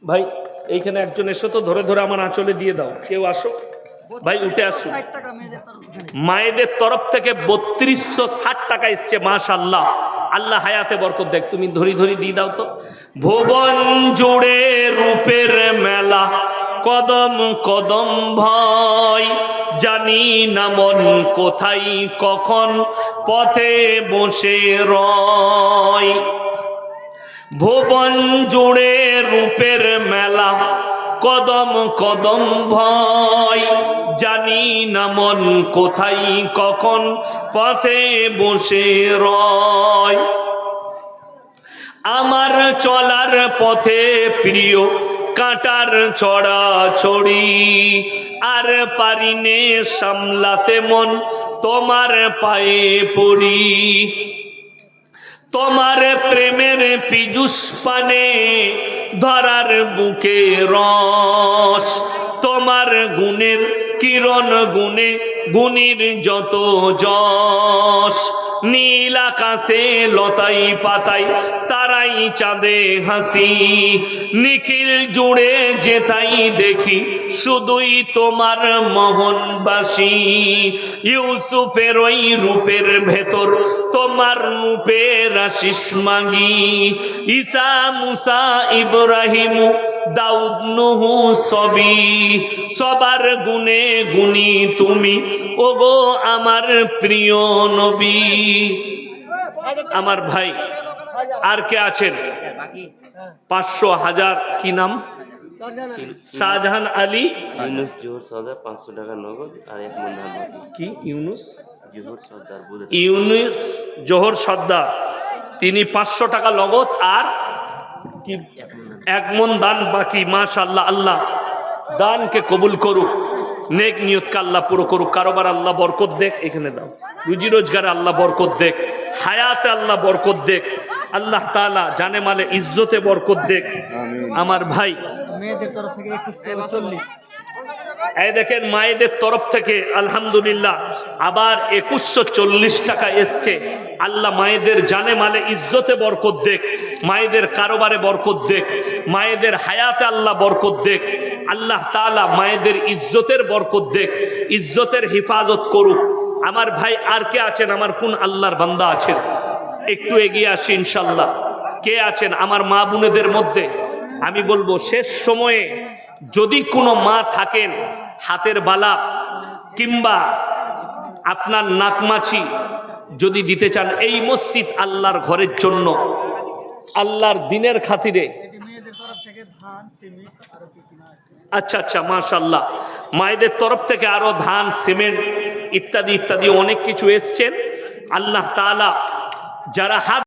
ভাই এইখানে একজন এসো তো, ধরে ধরে আমার আঁচলে দিয়ে দাও। কেউ আসো ভাই, উঠে আসো। মায়েদের তরফ থেকে 3260 টাকা এসছে। মাশাআল্লাহ, আল্লাহ হায়াতে বরকত দেখ। তুমি ধরি ধরি দিয়ে দাও তো। ভুবন জুড়ে রূপের মেলা, কদম কদম ভয়, জানি না মন কোথায় কখন পথে বসে রয়। ভুবন জুড়ে রূপের মেলা, কদম কদম ভয়, জানি না মন কোথায় কখন পথে বসে রয়। আমার চলার পথে প্রিয় কাঁটার ছড়াছড়ি, আর পারিনে সামলাতে মন তোমার পায়ে পড়ি। তোমার প্রেমের পীযুষ পানে ধরার বুকে রস, তোমার গুণের কিরণ গুণে গুণীর যত যশ। নীল আকাশে লতাই পাতাই তারাই চাঁদে হাসি, নিখিল জুড়ে যেতাই দেখি শুধুই তোমার মোহনবাসী। ইউসুফের ওই রূপের ভেতর তোমার রূপের আশিস মাগি। ঈসা মুসা ইব্রাহিম দাউদ নূহ সবই, সবার গুণে গুণী তুমি ওগো আমার প্রিয় নবী। আমার ভাই আর কে আছেন? 500 1000 কি নাম? শাহজাহান আলী ইউনুস জোহর সর্দার 500 টাকা নগদ আর 1 মণ ধান বাকি। কি ইউনুস জোহর সর্দার বলে, ইউনুস জোহর সর্দার, তিনি 500 টাকা নগদ আর কি 1 মণ দান বাকি। মাশাআল্লাহ, আল্লাহ দানকে কবুল করুক, নেক নিয়তকে আল্লাহ পুরো করুক। কারোবার আল্লাহ বরকত দেখ, এখানে দাও। রুজি রোজগারে আল্লাহ বরকত দেখ, হায়াতে আল্লাহ বরকত দেখ, আল্লাহ তাআলা জানে মালে ইজ্জতে বরকত দেখ। আমার ভাই মেয়েদের তরফ থেকে 2140, এই দেখেন মায়েদের তরফ থেকে আলহামদুলিল্লাহ আবার 2140 টাকা এসছে। আল্লাহ মায়েদের জানে মালে ইজ্জতে বরকত দেখ, মায়েদের কারোবারে বরকত দেখ, মায়েদের হায়াতে আল্লাহ বরকত দেখ। আল্লাহ তাআলা মায়েদের ইজ্জতের বরকত দেখ, ইজ্জতের হেফাজত করুক। আমার ভাই আর কে আছেন? আমার কোন আল্লাহর বান্দা আছেন? একটু এগিয়ে আসি ইনশাল্লাহ। কে আছেন আমার মা বোনেদের মধ্যে? আমি বলবো শেষ সময়ে যদি কোনো মা থাকেন, হাতের বালা কিংবা আপনার নাকমাছি যদি দিতে চান এই মসজিদ আল্লাহর ঘরের জন্য, আল্লাহর দিনের খাতিরে। মেয়েদের তরফ থেকে ধান, সিমেন্ট আর কি কিনা আছে। আচ্ছা আচ্ছা, মাশাআল্লাহ, মায়েদের তরফ থেকে আরো ধান, সিমেন্ট ইত্যাদি ইত্যাদি অনেক কিছু এসছেন। আল্লাহ তাআলা যারা হাত